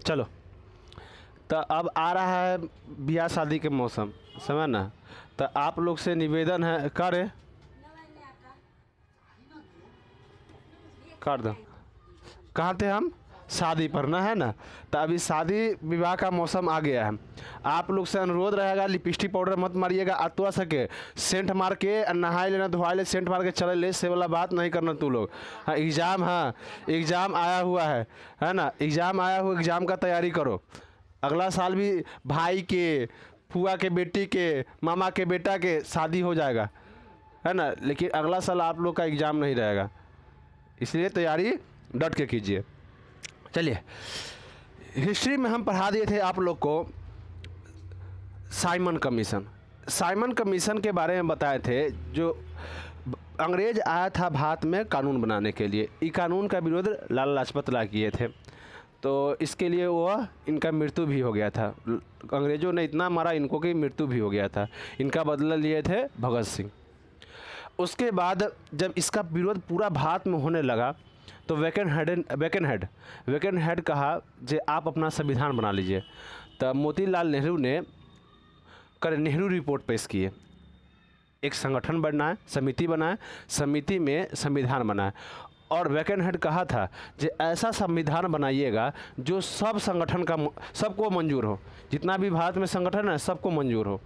चलो, तो अब आ रहा है ब्याह शादी के मौसम, समझ ना। तो आप लोग से निवेदन है, कर दो। कहाँ थे हम? शादी पर ना, है ना। तो अभी शादी विवाह का मौसम आ गया है। आप लोग से अनुरोध रहेगा, लिपस्टिक पाउडर मत मारिएगा, अतवा सके सेंट मार के नहाए लेना, धोआ ले, सेंट मार के चले ले, से वाला बात नहीं करना तू लोग। हाँ एग्ज़ाम, हाँ एग्ज़ाम आया हुआ है ना, एग्ज़ाम आया हुआ, एग्ज़ाम का तैयारी करो। अगला साल भी भाई के, फुआ के बेटी के, मामा के बेटा के शादी हो जाएगा, है ना। लेकिन अगला साल आप लोग का एग्ज़ाम नहीं रहेगा, इसलिए तैयारी डट के कीजिए। चलिए, हिस्ट्री में हम पढ़ा दिए थे आप लोग को साइमन कमीशन। साइमन कमीशन के बारे में बताए थे, जो अंग्रेज आया था भारत में कानून बनाने के लिए। ये कानून का विरोध लाला लाजपत राय किए थे, तो इसके लिए वह इनका मृत्यु भी हो गया था। अंग्रेज़ों ने इतना मारा इनको कि मृत्यु भी हो गया था। इनका बदला लिए थे भगत सिंह। उसके बाद जब इसका विरोध पूरा भारत में होने लगा, तो वेकन हेड कहा जे आप अपना संविधान बना लीजिए। तब मोतीलाल नेहरू ने नेहरू रिपोर्ट पेश किए, एक संगठन बनाए, समिति बनाए, समिति में संविधान बनाए। और वेकन हेड कहा था जे ऐसा संविधान बनाइएगा जो सब संगठन का, सबको मंजूर हो, जितना भी भारत में संगठन है सबको मंजूर हो।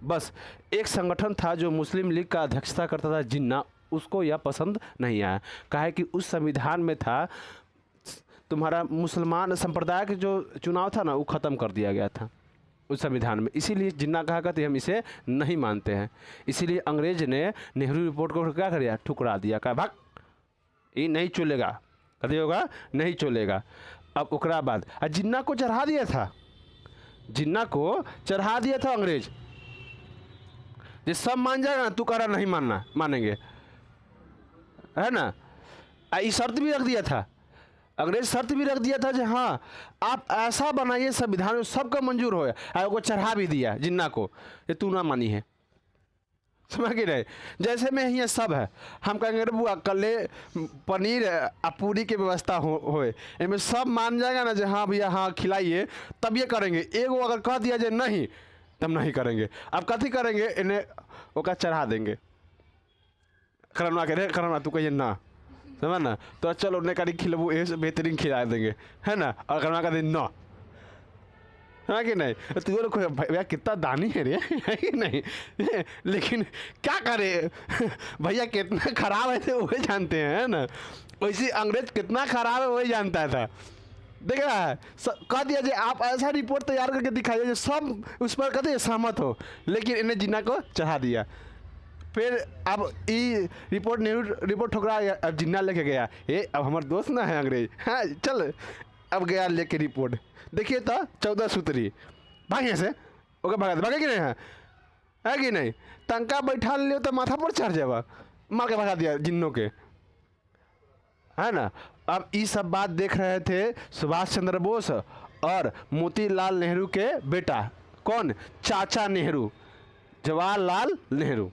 बस एक संगठन था जो मुस्लिम लीग का अध्यक्षता करता था, जिन्ना, उसको यह पसंद नहीं आया। कहा कि उस संविधान में था तुम्हारा मुसलमान संप्रदाय का जो चुनाव था ना, वो ख़त्म कर दिया गया था उस संविधान में। इसीलिए जिन्ना कहा करते हम इसे नहीं मानते हैं। इसीलिए अंग्रेज ने नेहरू रिपोर्ट को क्या कर दिया, ठुकरा दिया। कहा भाग, ये नहीं चलेगा, कभी होगा नहीं चलेगा। अब ओकरा बाद जिन्ना को चढ़ा दिया था, जिन्ना को चढ़ा दिया था अंग्रेज। ये सब मान जाएगा ना, तू कह रहा नहीं मानना, मानेंगे, है ना। ये शर्त भी रख दिया था, अंग्रेज शर्त भी रख दिया था कि हाँ आप ऐसा बनाइए संविधान में सबका मंजूर हो। को चढ़ा भी दिया जिन्ना को, ये तू ना मानी है, समझ के नहीं। जैसे में ये सब है, हम कहेंगे बुआ कल पनीर आ पूरी की व्यवस्था होए, इनमें सब मान जाएगा ना जो हाँ भैया हाँ खिलाइए, तब ये करेंगे। एगो अगर कह दिया जाए नहीं, तब नहीं करेंगे। अब कथी करेंगे, इन्हें ओका चढ़ा देंगे, करना के करना, तू कहिए ना, समझ ना। तो चलो उन्हें करी खिलबू बेहतरीन खिला देंगे, है ना। और करना का दिन ना, है कि नहीं। तू लोग भैया कितना दानी है रे, है कि नहीं। लेकिन क्या करे भैया, कितना खराब है तो वही जानते हैं, है ना। वैसे अंग्रेज कितना खराब है वही जानता था। देख रहा है, कह दिया जी आप ऐसा रिपोर्ट तैयार करके दिखाइए जो सब उस पर कहते सहमत हो, लेकिन इन्हें जिन्ना को चढ़ा दिया। फिर अब ये रिपोर्ट नेहरू रिपोर्ट ठुकरा, अब जिन्ना लेके गया, ये अब हमारे दोस्त ना है अंग्रेज, हाँ चल। अब गया लेके रिपोर्ट, देखिए तो 14 सूत्री भाग यहाँ से, ओके भगा भागे कि नहीं है कि नहीं। टंका बैठा लियो तो माथा पर चढ़ जाएगा, मार के भगा दिया जिन्नों के, है ना। अब ये सब बात देख रहे थे सुभाष चंद्र बोस और मोतीलाल नेहरू के बेटा, कौन, चाचा नेहरू, जवाहरलाल नेहरू,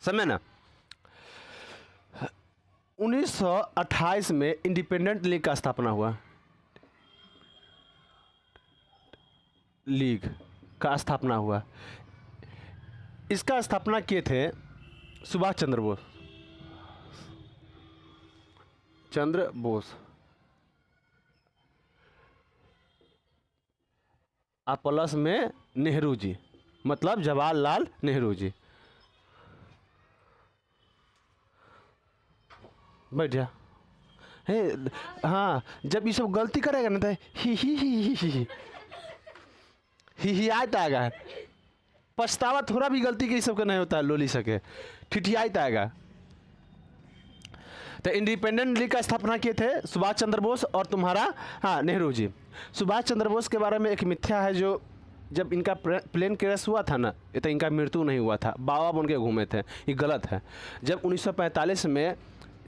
समझे ना। 1928 में इंडिपेंडेंट लीग का स्थापना हुआ, लीग का स्थापना हुआ। इसका स्थापना किए थे सुभाष चंद्र बोस और प्लस में नेहरू जी, मतलब जवाहरलाल नेहरू जी। बैठ जा, हे हाँ। जब ये सब गलती करेगा ना तो ही आएगा, पछतावा थोड़ा भी गलती के सबका नहीं होता है, लोली सके ठिठियात आएगा। तो इंडिपेंडेंट लीग का स्थापना किए थे सुभाष चंद्र बोस और तुम्हारा हाँ नेहरू जी। सुभाष चंद्र बोस के बारे में एक मिथ्या है, जो जब इनका प्लेन क्रैश हुआ था ना, ये तो इनका मृत्यु नहीं हुआ था, बाबा बन के घूमे थे, ये गलत है। जब 1945 में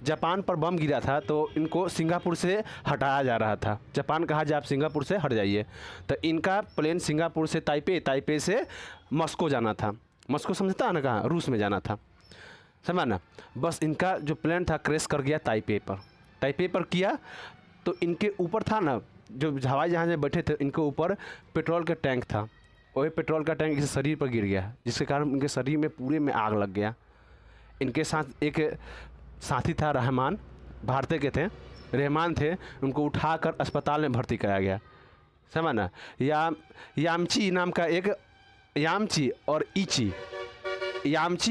जापान पर बम गिरा था तो इनको सिंगापुर से हटाया जा रहा था। जापान कहा जब आप सिंगापुर से हट जाइए, तो इनका प्लेन सिंगापुर से ताइपे से मॉस्को जाना था। मॉस्को समझता है ना, कहाँ, रूस में जाना था, समझा ना। बस इनका जो प्लेन था क्रैश कर गया ताइपे पर किया। तो इनके ऊपर था ना जो हवाई जहाज़ में बैठे थे इनके ऊपर पेट्रोल का टैंक था। वही पेट्रोल का टैंक इनके शरीर पर गिर गया, जिसके कारण इनके शरीर में पूरे में आग लग गया। इनके साथ एक साथी था रहमान, भारतीय के थे, रहमान थे, उनको उठाकर अस्पताल में भर्ती कराया गया। समझ ना। यामची नाम का एक यामची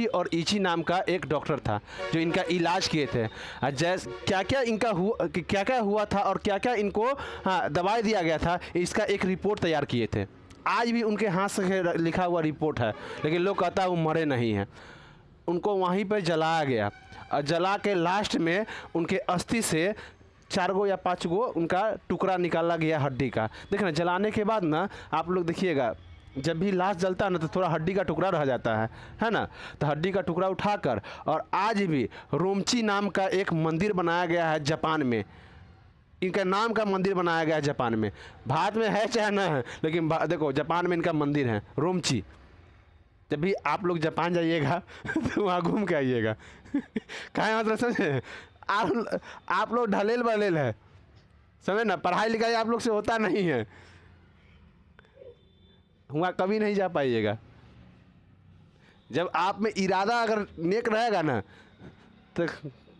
और इची नाम का एक डॉक्टर था जो इनका इलाज किए थे। क्या क्या हुआ था और क्या क्या इनको दवाई दिया गया था, इसका एक रिपोर्ट तैयार किए थे। आज भी उनके हाथ से लिखा हुआ रिपोर्ट है, लेकिन लोग कहता है वो मरे नहीं हैं। उनको वहीं पर जलाया गया और जला के लास्ट में उनके अस्थि से 4 गो या 5 गो उनका टुकड़ा निकाला गया हड्डी का। देखना जलाने के बाद ना आप लोग देखिएगा, जब भी लाश जलता है ना तो थोड़ा हड्डी का टुकड़ा रह जाता है ना। तो हड्डी का टुकड़ा उठाकर और आज भी रोमची नाम का एक मंदिर बनाया गया है जापान में। इनका नाम का मंदिर बनाया गया है जापान में। भारत में है चाहे ना है, लेकिन देखो जापान में इनका मंदिर है रोमची। जब भी आप लोग जापान जाइएगा तो वहाँ घूम के आइएगा। कहाँ मतलब समझे, आप लोग ढलेल बलेल है, समझे ना। पढ़ाई लिखाई आप लोग से होता नहीं है, वहाँ कभी नहीं जा पाइएगा। जब आप में इरादा अगर नेक रहेगा ना तो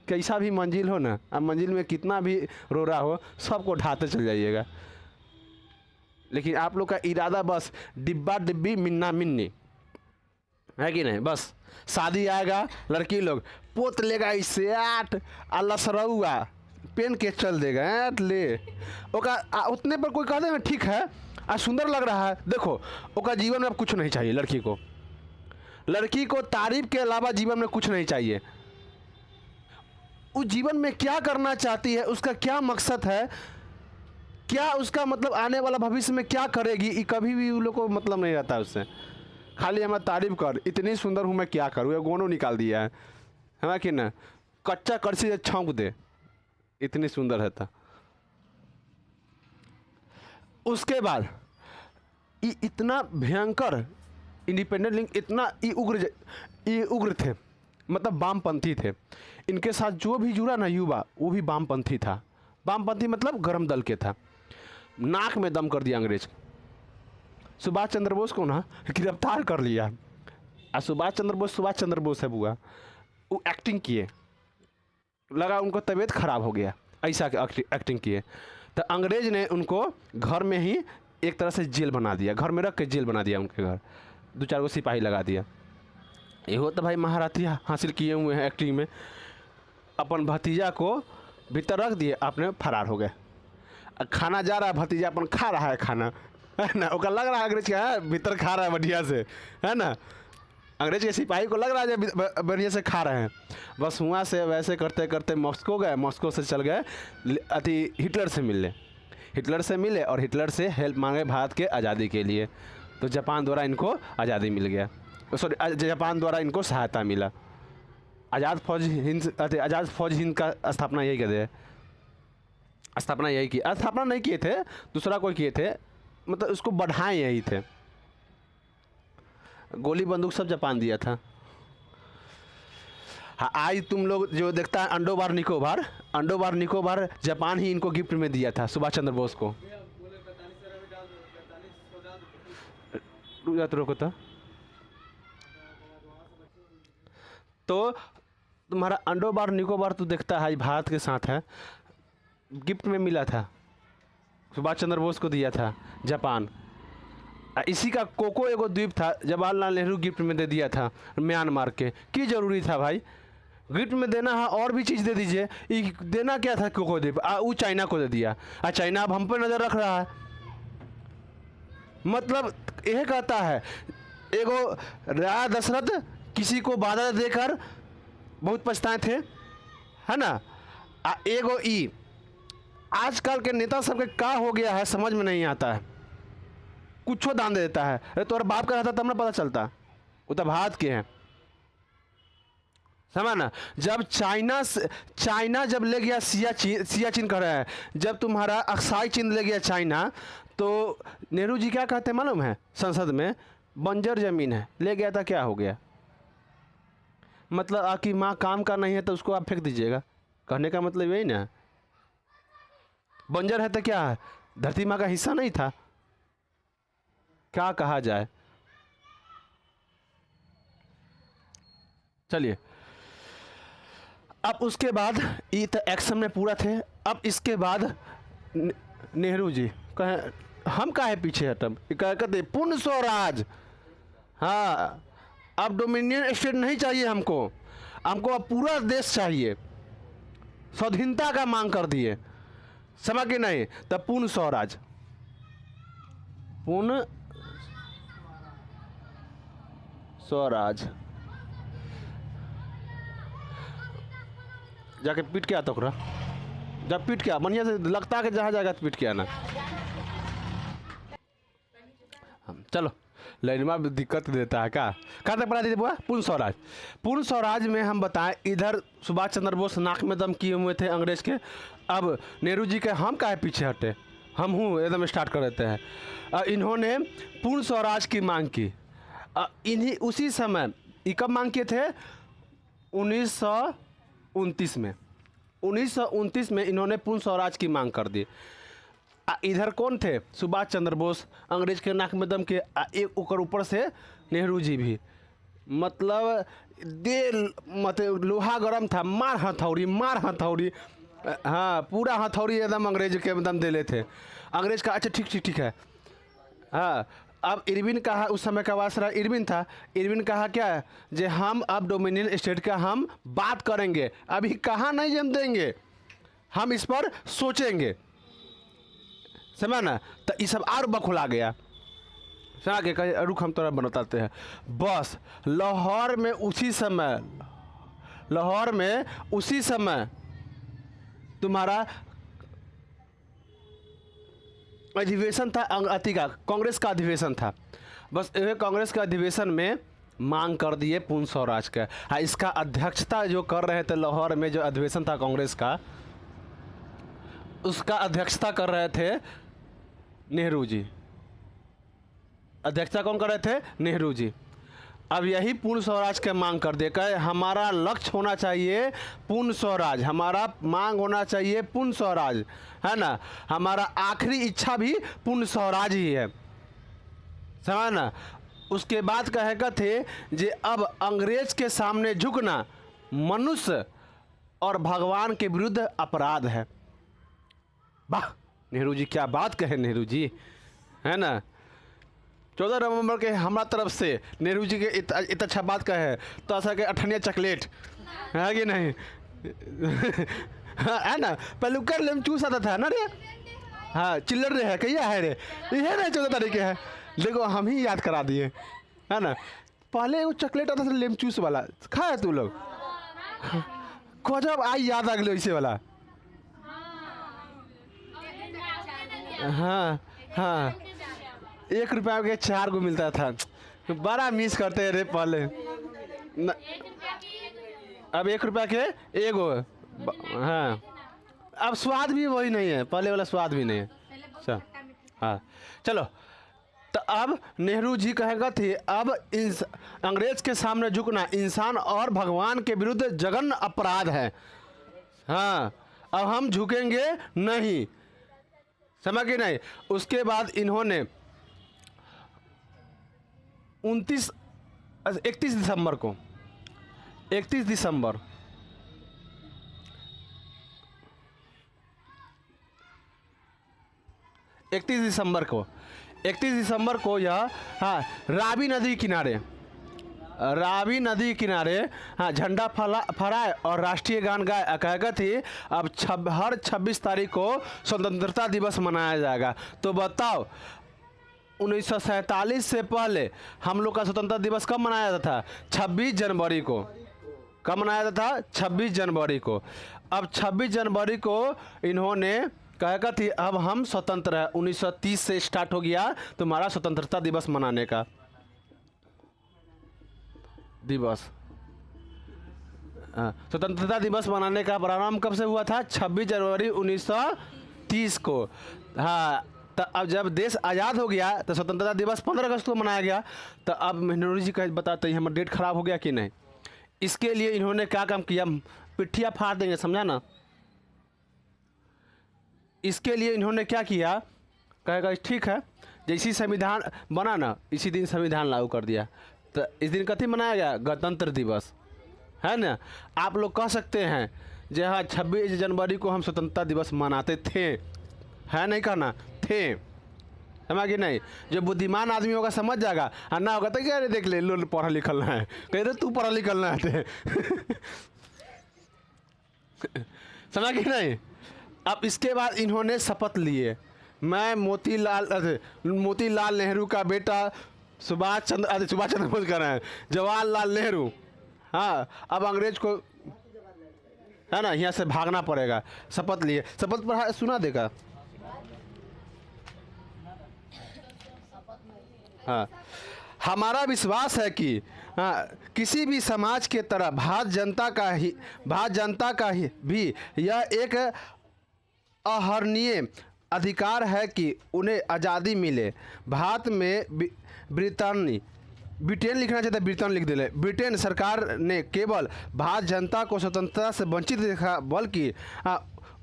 कैसा भी मंजिल हो ना, अब मंजिल में कितना भी रोरा हो सबको ढाते चल जाइएगा। लेकिन आप लोग का इरादा बस डिब्बा डिब्बी मिन्ना मिन्नी है कि नहीं। बस शादी आएगा, लड़की लोग पोत लेगा इससे अल्लाह सरौआ पेन के चल देगा ले ओका उतने पर कोई कह देगा ठीक है आज सुंदर लग रहा है। देखो ओका जीवन में अब कुछ नहीं चाहिए। लड़की को तारीफ के अलावा जीवन में कुछ नहीं चाहिए। उस जीवन में क्या करना चाहती है, उसका क्या मकसद है, क्या उसका मतलब आने वाला भविष्य में क्या करेगी, ये कभी भी उन लोग को मतलब नहीं रहता उससे। खाली हमें तारीफ कर, इतनी सुंदर हूँ मैं क्या करूँ, ये गोनो निकाल दिया है कि ना, कच्चा करसी से छौंक दे, इतनी सुंदर है था। उसके बाद इतना भयंकर इंडिपेंडेंट लिंक, इतना उग्र थे, मतलब वामपंथी थे। इनके साथ जो भी जुड़ा ना युवा वो भी वामपंथी था। वामपंथी मतलब गरम दल के था। नाक में दम कर दिया अंग्रेज। सुभाष चंद्र बोस को ना गिरफ्तार कर लिया। और सुभाष चंद्र बोस है बुआ, वो एक्टिंग किए, लगा उनको तबीयत खराब हो गया, ऐसा एक्टिंग किए। तो अंग्रेज ने उनको घर में ही एक तरह से जेल बना दिया, घर में रख के जेल बना दिया। उनके घर 2-4 गो सिपाही लगा दिया। ये तो भाई महारथी हासिल किए हुए हैं एक्टिंग में। अपन भतीजा को भीतर रख दिए, अपने फरार हो गए। खाना जा रहा है, भतीजा अपन खा रहा है खाना, है ना। उसका लग रहा है अंग्रेज का है भीतर खा रहा है बढ़िया से, है ना। अंग्रेज के सिपाही को लग रहा है जब बढ़िया से खा रहे हैं। बस वहाँ से वैसे करते करते मॉस्को गए, मॉस्को से चल गए हिटलर से मिले और हिटलर से हेल्प मांगे भारत के आज़ादी के लिए। तो जापान द्वारा इनको आज़ादी मिल गया, सॉरी जापान द्वारा इनको सहायता मिला। आज़ाद फौज हिंद का स्थापना यही कहते हैं। स्थापना नहीं किए थे, दूसरा कोई किए थे, मतलब उसको बढ़ाए यही थे। गोली बंदूक सब जापान दिया था। हाँ, आज तुम लोग जो देखता है अंडोबार निकोबार जापान ही इनको गिफ्ट में दिया था सुभाष चंद्र बोस को। रोको तो तुम्हारा अंडोबार निकोबार तो देखता है भारत के साथ है, गिफ्ट में मिला था, सुभाष चंद्र बोस को दिया था जापान। इसी का कोको एगो द्वीप था, जवाहरलाल नेहरू गिफ्ट में दे दिया था म्यांमार के। की जरूरी था भाई गिफ्ट में देना है, और भी चीज़ दे दीजिए। देना क्या था कोको द्वीप, वो चाइना को दे दिया। चाइना अब हम पर नज़र रख रहा है। मतलब यह कहता है एगो राजा दशरथ किसी को बाधा देकर बहुत पछताए थे, है ना। एगो आजकल के नेता सबके क्या हो गया है समझ में नहीं आता है, कुछो दान दे देता है। अरे तोहरा बाप का रहता तब ना पता चलता, वो तो भारत के हैं, समझ ना। जब चाइना जब ले गया सियाचिन कर रहा है, जब तुम्हारा अक्साई चीन ले गया चाइना, तो नेहरू जी क्या कहते हैं मालूम है, संसद में बंजर जमीन है, ले गया था क्या हो गया। मतलब आपकी माँ काम का नहीं है तो उसको आप फेंक दीजिएगा, कहने का मतलब यही ना। बंजर है तो क्या है, धरती माँ का हिस्सा नहीं था? क्या कहा जाए। चलिए, अब उसके बाद ये तो एक्शन में पूरा थे। अब इसके बाद नेहरू जी कहे हम काहे पीछे हटम, कहते पूर्ण स्वराज। हाँ, अब डोमिनियन स्टेट नहीं चाहिए हमको, हमको अब पूरा देश चाहिए, स्वाधीनता का मांग कर दिए, समझ के नहीं? तब पूर्ण स्वराज, पूर्ण स्वराज। जाके पीट के आता ओकरा, जब पीट के आ बढ़िया से, लगता कि जहाँ जाएगा तो पीट के आना। चलो, लाइनमा भी दिक्कत देता है क्या? कहाँ तक पढ़ा दीजिए बुआ? पूर्ण स्वराज। पूर्ण स्वराज में हम बताएं, इधर सुभाष चंद्र बोस नाक में दम किए हुए थे अंग्रेज के। अब नेहरू जी के हम काहे पीछे हटे, हम हूँ एकदम स्टार्ट कर देते हैं। इन्होंने पूर्ण स्वराज की मांग की। इन्हीं उसी समय ये कब मांग किए थे? 1929 में। 1929 में इन्होंने पूर्ण स्वराज की मांग कर दी। इधर कौन थे? सुभाष चंद्र बोस, अंग्रेज के नाक में दम के। एक ऊपर से नेहरू जी भी, मतलब मतलब लोहा गरम था, मार हथौड़ी मार हथौड़ी। हाँ, पूरा हथौड़ी एकदम अंग्रेज के दम दे लेते। अंग्रेज का अच्छा ठीक ठीक ठीक है। हाँ, अब इरविन कहा, उस समय का वायसराय इरविन था। इरविन कहा क्या, जे हम अब डोमिनियन स्टेट का हम बात करेंगे, अभी कहाँ नहीं जम देंगे, हम इस पर सोचेंगे, समझ ना? तो ये सब और बखुला गया। समझ के कहे रुख हम तोरा बताते हैं। बस लाहौर में उसी समय तुम्हारा अधिवेशन था, अति का कांग्रेस का अधिवेशन था। बस यह कांग्रेस का अधिवेशन में मांग कर दिए पूर्ण स्वराज का। हाँ, इसका अध्यक्षता जो कर रहे थे लाहौर में, जो अधिवेशन था कांग्रेस का, उसका अध्यक्षता कर रहे थे नेहरू जी। अध्यक्षता कौन कर रहे थे? नेहरू जी। अब यही पूर्ण स्वराज के मांग कर दे, कहे हमारा लक्ष्य होना चाहिए पूर्ण स्वराज, हमारा मांग होना चाहिए पूर्ण स्वराज, है ना? हमारा आखिरी इच्छा भी पूर्ण स्वराज ही है, समझ ना? उसके बाद कहेगा थे जे अब अंग्रेज के सामने झुकना मनुष्य और भगवान के विरुद्ध अपराध है। वाह नेहरू जी, क्या बात कहे नेहरू जी, है ना? 14 नवंबर के हमारा तरफ से नेहरू जी के इतना अच्छा बात कहे तो ऐसा के 8 चॉकलेट है कि नहीं? हाँ, है ना? पहले कर ले चूस आता था ना रे। हाँ, चिल्लर रे है कहिया है रे, ये ना 14 तारीख के है। देखो हम ही याद करा दिए, है ना? पहले वो चॉकलेट आता था लेम चूस वाला, खाया तू लोग? गजब आई याद आ गए इसे वाला। हाँ हाँ, 1 रुपया के 4 गो मिलता था, बड़ा मिस करते रे पहले न, अब 1 रुपया के एगो। हाँ, अब स्वाद भी वही नहीं है, पहले वाला स्वाद भी नहीं है। चल हाँ, चलो तो अब नेहरू जी कहेगा थे अब अंग्रेज के सामने झुकना इंसान और भगवान के विरुद्ध जघन्य अपराध है। हाँ, अब हम झुकेंगे नहीं, समझ गए नहीं? उसके बाद इन्होंने 31 दिसंबर को 31 दिसंबर यह, हाँ, रावी नदी किनारे हाँ झंडा फहराए और राष्ट्रीय गान गाए। कहेगा थी अब हर 26 तारीख को स्वतंत्रता दिवस मनाया जाएगा। तो बताओ 1947 से पहले हम लोग का स्वतंत्रता दिवस कब मनाया जाता था? 26 जनवरी को। कब मनाया जाता था? 26 जनवरी को। अब 26 जनवरी को इन्होंने कहेगा थी अब हम स्वतंत्र है। 1930 से स्टार्ट हो गया तुम्हारा स्वतंत्रता दिवस मनाने का दिवस। स्वतंत्रता दिवस मनाने का प्रारंभ कब से हुआ था? 26 जनवरी 1930 को। हाँ, तो अब जब देश आज़ाद हो गया तो स्वतंत्रता दिवस 15 अगस्त को मनाया गया। तो अब नेहरू जी का बताते हैं हमारा डेट खराब हो गया कि नहीं। इसके लिए इन्होंने क्या काम किया? पिट्ठियाँ फाड़ देंगे, समझा ना? इसके लिए इन्होंने क्या किया कहेगा ठीक है, जैसी संविधान बना ना इसी दिन संविधान लागू कर दिया। तो इस दिन कथी मनाया गया? गणतंत्र दिवस, है ना। आप लोग कह सकते हैं जो हाँ 26 जनवरी को हम स्वतंत्रता दिवस मनाते थे, है नहीं कहना थे, समझ कि नहीं। जो बुद्धिमान आदमी होगा समझ जाएगा, और ना होगा तो क्या देख ले लो पढ़ा लिखल ना है, कह रहे तू पढ़ा लिखल ना है समझ कि नहीं। अब इसके बाद इन्होंने शपथ लिए, मैं मोतीलाल नेहरू का बेटा सुभाष चंद्र बोस कर रहे हैं, जवाहरलाल नेहरू। हाँ, अब अंग्रेज को है ना यहाँ से भागना पड़ेगा। शपथ लिए, शपथ पढ़ा सुना देगा। हाँ, हमारा विश्वास है कि हाँ, किसी भी समाज के तरह भारत जनता का ही भी यह एक अहरणीय अधिकार है कि उन्हें आज़ादी मिले। भारत में ब्रिटेन लिखना चाहिए था, ब्रिटेन लिख दिले। ब्रिटेन सरकार ने केवल भारत जनता को स्वतंत्रता से वंचित देखा, बल्कि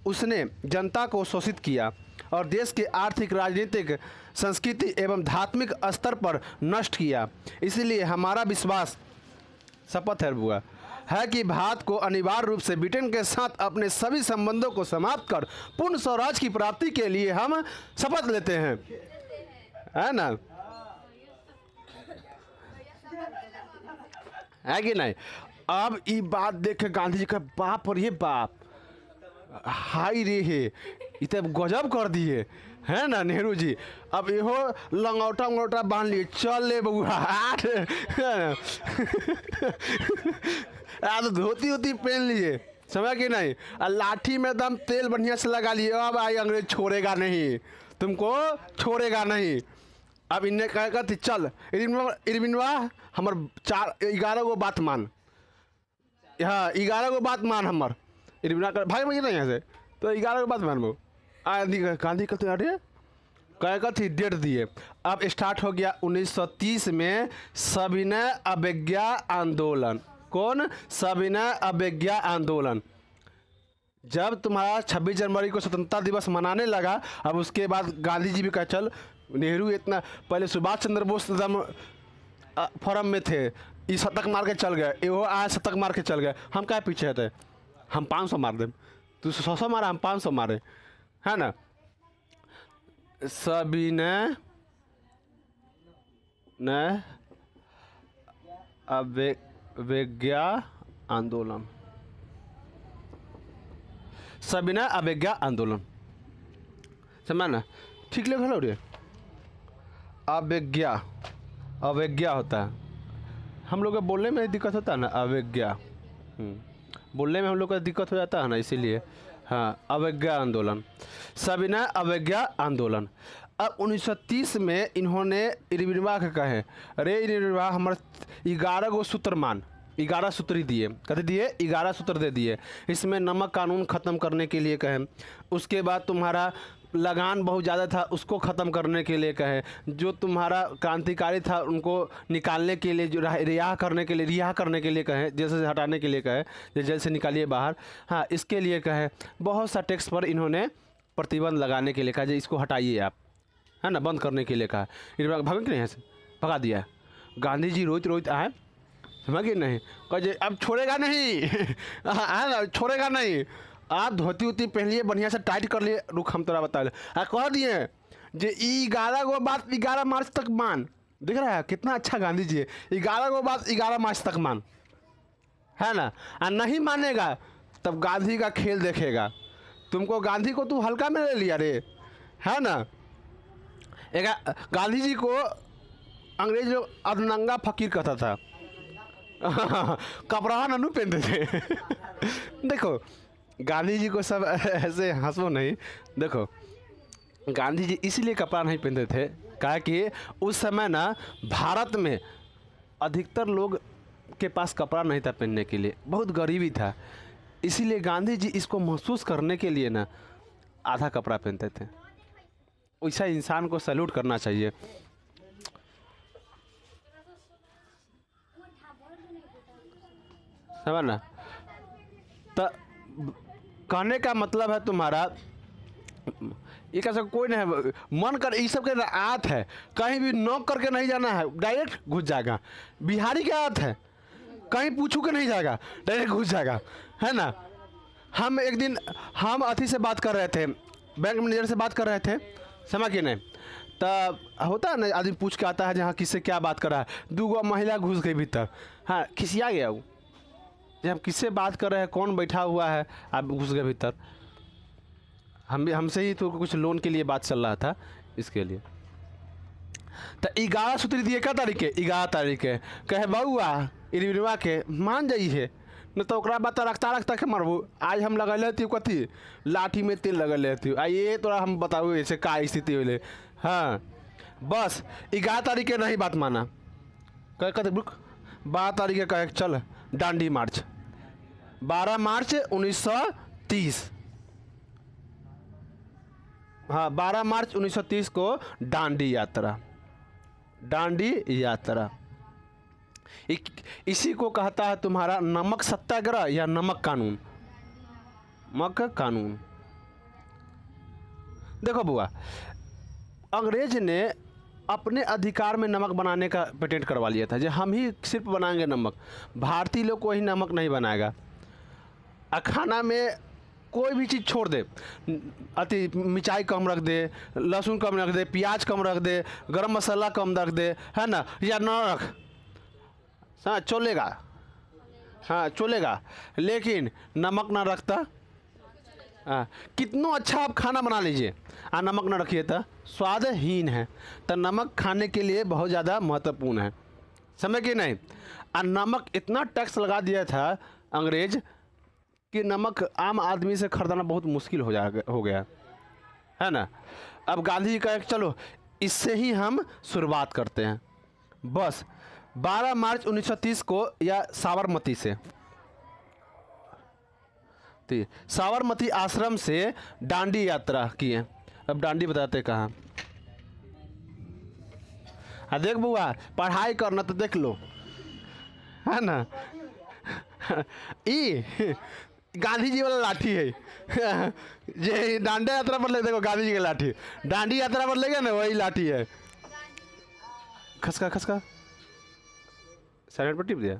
उसने जनता को शोषित किया और देश के आर्थिक, राजनीतिक, संस्कृति एवं धार्मिक स्तर पर नष्ट किया। इसलिए हमारा विश्वास, शपथ है बुआ, है कि भारत को अनिवार्य रूप से ब्रिटेन के साथ अपने सभी संबंधों को समाप्त कर पूर्ण स्वराज की प्राप्ति के लिए हम शपथ लेते हैं, है ना, है कि नहीं। अब ये बात देखे गांधी जी का बाप और ये बाप हाई रे है, इतने गजब कर दिए, है ना नेहरू जी। अब इहो लंगौटा उंगौटा बांध लिए, चल ले बउआ आठ तो धोती उती पहन लिए, समझ कि नहीं, और लाठी में दम तेल बढ़िया से लगा लिए। अब आई अंग्रेज छोड़ेगा नहीं, तुमको छोड़ेगा नहीं। अब इन्हें कहेगा थी चल इरविनवा हमर 11 गो बात मान, हाँ 11 गो बात मान हमर। इरविनवा कर भाई मैं नहीं यहाँ से, तो 11 गो बात मानबो। गांधी कहते अरे कहेगा थी डेट दिए। अब स्टार्ट हो गया 1930 में सविनय अवज्ञा आंदोलन। कौन? सविनय अवज्ञा आंदोलन। जब तुम्हारा 26 जनवरी को स्वतंत्रता दिवस मनाने लगा, अब उसके बाद गांधी जी भी कहा चल, नेहरू इतना पहले सुभाष चंद्र बोस एकदम फॉरम में थे, ये शतक मार के चल गए, वो आए शतक मार के चल गए, हम क्या पीछे थे, हम 500 मार दे, तू 100 मारा हम 500 मारे, है ना। सविनय अवज्ञा आंदोलन, सविनय अवज्ञा आंदोलन, समझ ना, ठीक लिखा लो रे। अवज्ञा, अवज्ञा होता है, हम लोग को बोलने में दिक्कत होता है ना, अवज्ञा बोलने में हम लोग को दिक्कत हो जाता है ना, इसीलिए हाँ अवज्ञा आंदोलन, सविनय अवज्ञा आंदोलन। अब 1930 में इन्होंने इरविनवा के कहे, अरे इरविनवा हमारे 11 गो सूत्र मान, 11 सूत्र ही दिए, कहते दिए 11 सूत्र दे दिए। इसमें नमक कानून ख़त्म करने के लिए कहें, उसके बाद तुम्हारा लगान बहुत ज़्यादा था उसको ख़त्म करने के लिए कहे, जो तुम्हारा क्रांतिकारी था उनको निकालने के लिए, जो रिहा करने के लिए कहे, जैसे से हटाने के लिए कहे, जेल से निकालिए बाहर, हाँ इसके लिए कहे। बहुत सा टैक्स पर इन्होंने प्रतिबंध लगाने के लिए कहा, इसको हटाइए आप, है ना, बंद करने के लिए कहा। भागे कि नहीं यहाँ से भगा दिया। गांधी जी रोज रोज आए, समझ नहीं, कहे अब छोड़ेगा नहीं है ना, छोड़ेगा नहीं, आप धोती उती पहन लिए, बढ़िया से टाइट कर लिए, रुक हम तोरा बता कह दिए जे 11 गो बात 11 मार्च तक मान। दिख रहा है कितना अच्छा गांधी जी है, 11 गो बात 11 मार्च तक मान, है ना। और नहीं मानेगा तब गांधी का खेल देखेगा। तुमको गांधी को तू हल्का में ले लिया रे, है ना। गांधी जी को अंग्रेज लोग अधनंगा फकीर कहता था कपड़ा ननू पहनते थे देखो गांधी जी को सब ऐसे हंसो नहीं, देखो गांधी जी इसलिए कपड़ा नहीं पहनते थे कहा कि उस समय ना भारत में अधिकतर लोग के पास कपड़ा नहीं था पहनने के लिए, बहुत गरीबी था, इसीलिए गांधी जी इसको महसूस करने के लिए ना आधा कपड़ा पहनते थे। वैसा इंसान को सैल्यूट करना चाहिए। समझ ना, तो कहने का मतलब है तुम्हारा ये कैसा कोई नहीं है, मन कर ये सब के आदत है, कहीं भी नॉक करके नहीं जाना है, डायरेक्ट घुस जाएगा। बिहारी की आदत है, कहीं पूछू के नहीं जाएगा, डायरेक्ट घुस जाएगा, है ना। हम एक दिन हम अथी से बात कर रहे थे, बैंक मैनेजर से बात कर रहे थे, समझ के नहीं, तब होता है ना आदमी पूछ के आता है जहाँ किससे क्या बात कर रहा है, 2 महिला घुस गई भीतर, हाँ खिसिया गया वो, जब हम किससे बात कर रहे हैं, कौन बैठा हुआ है, आप घुस गए भीतर। हमसे ही तो कुछ लोन के लिए बात चल रहा था, इसके लिए। तो 11 सूत्री दिए क्या तारीख के, 11 तारीख के, कहे बउआ इरविनवा के मान जाइए, न तो ओकरा बात रखता के मरबू। आज हम लगल थी कथी, लाठी में तेल लगल थी, आ ये तोरा हम बताऊ ऐसे का स्थिति होले। हाँ बस 11 तारीख के नहीं बात माना, कह कहते रुक, 12 तारीख के कहे चल डांडी मार्च, 12 मार्च 1930, हाँ 12 मार्च 1930 को दांडी यात्रा, दांडी यात्रा। इसी को कहता है तुम्हारा नमक सत्याग्रह या नमक कानून, नमक कानून। देखो बुआ, अंग्रेज ने अपने अधिकार में नमक बनाने का पेटेंट करवा लिया था, जो हम ही सिर्फ बनाएंगे नमक, भारतीय लोग कोई नमक नहीं बनाएगा। खाना में कोई भी चीज़ छोड़ दे, अति मिर्चाई कम रख दे, लहसुन कम रख दे, प्याज कम रख दे, गरम मसाला कम रख दे, है ना, या न रख, हाँ चलेगा, हाँ चलेगा, लेकिन नमक ना रखता, हाँ कितना अच्छा आप खाना बना लीजिए आ नमक ना रखिए तो स्वादहीन है। तो नमक खाने के लिए बहुत ज़्यादा महत्वपूर्ण है, समझ कि नहीं। आ नमक इतना टैक्स लगा दिया था अंग्रेज कि नमक आम आदमी से खरीदना बहुत मुश्किल हो गया, है ना। अब गांधी जी का चलो इससे ही हम शुरुआत करते हैं। बस 12 मार्च 1930 को या साबरमती से, साबरमती आश्रम से दांडी यात्रा किए। अब दांडी बताते कहाँ, हाँ देख बुआ पढ़ाई करना तो देख लो, है ना। ई गांधी जी वाला लाठी है, जे दांडी यात्रा पर ले, देखो गांधी जी की लाठी, दांडी यात्रा पर लेगा ना वही लाठी है। खसका खसका साइड पर टिप दिया,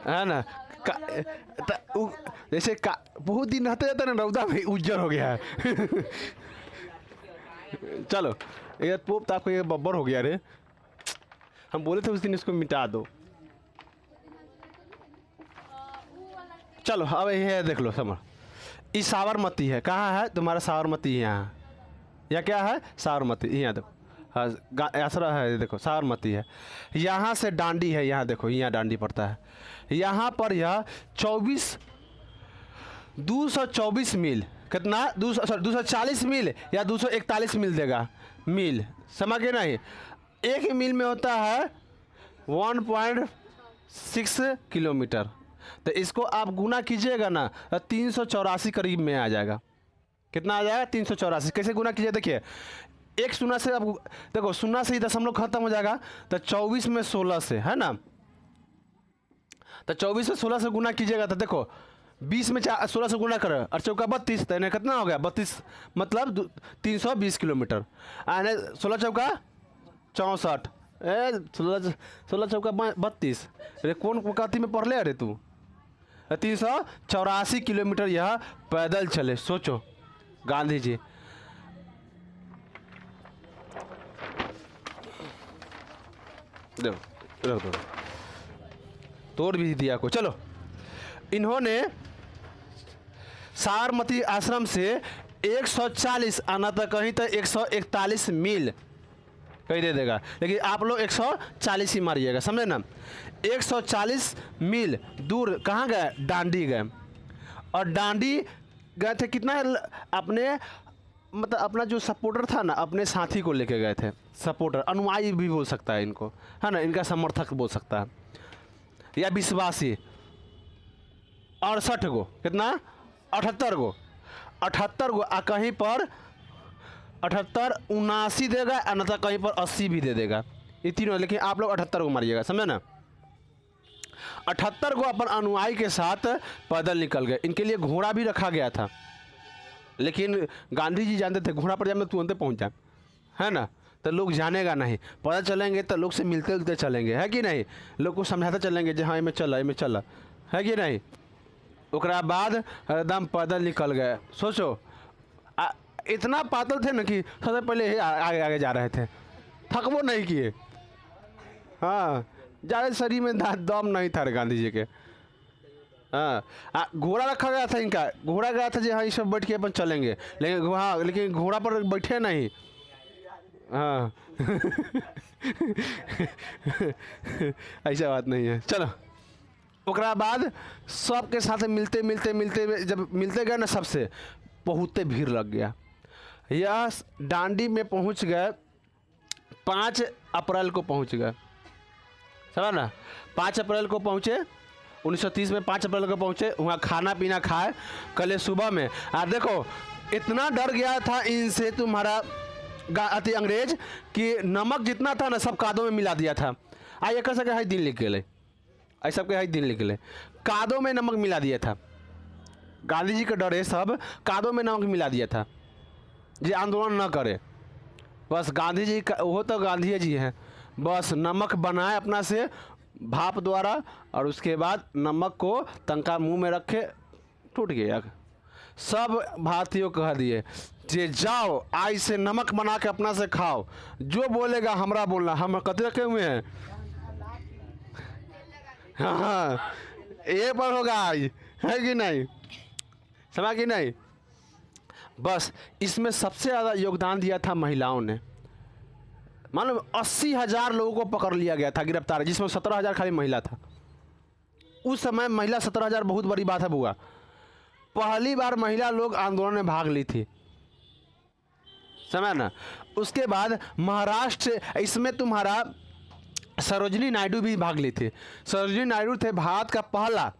है ना। जैसे बहुत दिन रहते रहते ना रौदा में उज्जर हो गया है। चलो ये पोप तो आपको ये बब्बर हो गया रे, हम बोले थे उस दिन इसको मिटा दो। चलो अब ये देख लो समझ, ये साबरमती है, कहाँ है तुम्हारा साबरमती, यहाँ या क्या है साबरमती, यहाँ देखो, हाँ आसरा है, देखो साबरमती है, यहाँ से दांडी है, यहाँ देखो यहाँ दांडी पड़ता है, यहाँ पर यह 224 मील, कितना 240 मील या 241 मील देगा, मील समझ के नहीं। एक मील में होता है 1.6 किलोमीटर, तो इसको आप गुना कीजिएगा ना 384 करीब में आ जाएगा। कितना आ जाएगा 384, कैसे गुना कीजिए देखिए, एक शून्य से, अब देखो शून्य से ही दशमलव खत्म हो जाएगा, तो 24 में 16 से, है ना, तो 24 में 16 से गुना कीजिएगा, तो देखो 20 में 16 से गुना करें और चौका 32, तो इन्हें कितना हो गया 32, मतलब 320 किलोमीटर। आने 16 चौका 64, 16 चौका 32, अरे कौन कथी में पढ़ ले अरे तू, 384 किलोमीटर यह पैदल चले, सोचो गांधी जी। देखो रख दो, तोड़ भी दिया को। चलो इन्होंने साबरमती आश्रम से 140 आना था, कहीं तो 141 मील कहीं दे देगा, लेकिन आप लोग 140 ही मारिएगा, समझे ना। 140 मील दूर कहाँ गए, दांडी गए, और दांडी गए थे कितना, अपने मतलब अपना जो सपोर्टर था ना, अपने साथी को लेके गए थे, सपोर्टर अनुयायी भी बोल सकता है इनको, है ना, इनका समर्थक बोल सकता है, या विश्वासी। 68 गो, कितना 78 गो, 78 गो, आ कहीं पर 78 79 देगा, अन्यथा कहीं पर 80 भी दे देगा, ये तीनों, लेकिन आप लोग 78 को मारिएगा, समझे ना। 78 को अपन अनुयायी के साथ पैदल निकल गए, इनके लिए घोड़ा भी रखा गया था, लेकिन गांधी जी जानते थे घोड़ा पर जब मैं तुरंत पहुंच जाए, है ना, तो लोग जानेगा नहीं, पता चलेंगे तो लोग से मिलते जुलते चलेंगे, है कि नहीं, लोग को समझाते चलेंगे जो हाँ में चला, है कि नहीं। ओकरा बाद एकदम पैदल निकल गए। सोचो इतना पातल थे ना कि सबसे पहले ही आगे आगे जा रहे थे, थकबो नहीं किए। हाँ, ज़्यादा शरीर में दम नहीं था गांधी जी के। हाँ, घोड़ा रखा गया था, इनका घोड़ा गया था जी, हाँ ये सब बैठ के अपन चलेंगे, लेकिन हाँ लेकिन घोड़ा पर बैठे नहीं। हाँ ऐसा बात नहीं है। चलो, ओकरा बाद सबके साथ मिलते मिलते मिलते जब मिलते गए ना, सबसे बहुते भीड़ लग गया। यह डांडी में पहुंच गए 5 अप्रैल को पहुंच गए, समझा ना। 5 अप्रैल को पहुंचे 1930 में, 5 अप्रैल को पहुंचे। वहाँ खाना पीना खाए कल सुबह में। देखो इतना डर गया था इनसे तुम्हारा अंग्रेज कि नमक जितना था ना सब कादों में मिला दिया था। आइए कर सके दिन लिख गए, ऐसा सबके दिन लिख गए, कादों में नमक मिला दिया था। गांधी जी का डर है, सब कादों में नमक मिला दिया था जी आंदोलन न करे। बस गांधी जी का वो तो गांधी जी हैं, बस नमक बनाए अपना से भाप द्वारा, और उसके बाद नमक को तंका मुंह में रखे, टूट गया। सब भारतीयों को कह दिए जे जाओ आज से नमक बना के अपना से खाओ, जो बोलेगा हमरा बोलना, हम कते रखे हुए हैं। हाँ ये पर होगा आज, है कि नहीं, समझा कि नहीं। बस इसमें सबसे ज़्यादा योगदान दिया था महिलाओं ने। मान लो 80,000 लोगों को पकड़ लिया गया था, गिरफ्तार, जिसमें 17,000 खाली महिला था। उस समय महिला 17,000 बहुत बड़ी बात है बुआ। पहली बार महिला लोग आंदोलन में भाग ली थी, समझ ना। उसके बाद महाराष्ट्र, इसमें तुम्हारा सरोजिनी नायडू भी भाग ली थी। सरोजिनी नायडू थे भारत का पहला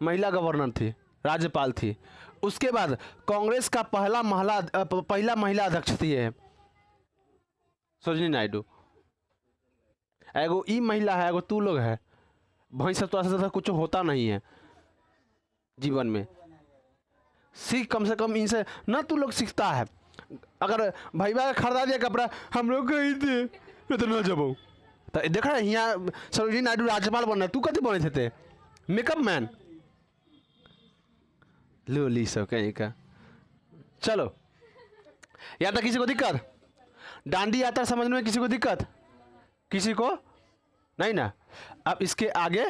महिला गवर्नर थी, राज्यपाल थी। उसके बाद कांग्रेस का पहला महिला अध्यक्ष थी ये सरोजिनी नायडू। एगो ई महिला है, एगो तू लोग है, भाई सब तो कुछ होता नहीं है जीवन में। सीख कम से कम इनसे ना, तू लोग सीखता है। अगर भैया का खरीदा दिया कपड़ा, हम लोग कहीं थे तो न जब तो देख रहे यहाँ सरोजिनी नायडू राज्यपाल बन रहे, तू कति बने थे मेकअप मैन, लो ली सब कहीं का। चलो, या तो किसी को दिक्कत, डांडी यात्रा समझने में किसी को दिक्कत, किसी को नहीं ना। अब इसके आगे